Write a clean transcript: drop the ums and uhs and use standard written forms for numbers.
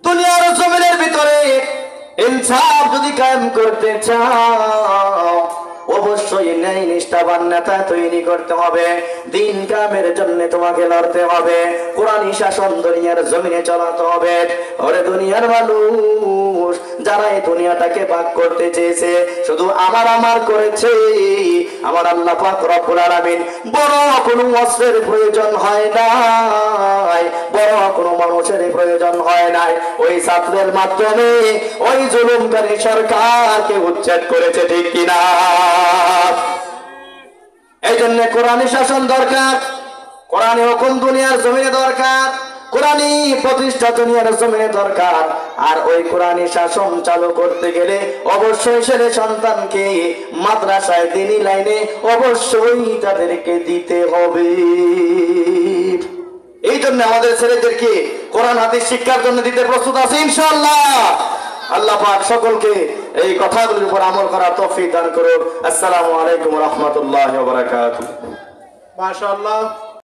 দুনিয়ার জমিনের ভিতরে ইনসাফ যদি কায়েম করতে চাও, অবশ্যই ন্যায় নিষ্ঠাবান নেতা তৈরি করতে হবে। দিন কায়েমের জন্য তোমাকে লড়তে হবে। কোরআনী শাসন দুনিয়ার জমিনে চালাতে হবে। ওরে দুনিয়ার মানুষ, যারা এই দুনিয়াটাকে ভাগ করতে চেয়েছে, শুধু আমার করেছে। আমার আল্লাহ পাক রব্বুল আলামিন বড় কোনো অস্ত্রের প্রয়োজন হয় নাই, বড় কোনো মানুষের প্রয়োজন হয় নাই। ওই ছাত্রের মাধ্যমে ওই জুলুমকারী সরকারকে উচ্ছেদ করেছে, ঠিক কিনা? এই জন্য কোরআনী শাসন দরকার, কোরআনী হুকুম দুনিয়ার জমিনে দরকার, কোরআনী প্রতিষ্ঠা দুনিয়ার জমিনে দরকার। আর ওই কোরআনী শাসন চালু করতে গেলে অবশ্যই ছেলে সন্তানকে মাদ্রাসায় দ্বীনি লাইনে অবশ্যই তাদেরকে দিতে হবে। এই জন্য আমাদের ছেলেদেরকে কোরআন হাদিস শিক্ষার জন্য দিতে প্রস্তুত আছে ইনশাআল্লাহ। আল্লাহ পাক সকলকে এই কথাগুলোর উপর আমল করার তৌফিক দান করুন। আসসালামু আলাইকুম ওয়া রাহমাতুল্লাহি ওয়া বারাকাতুহু। মাশাআল্লাহ।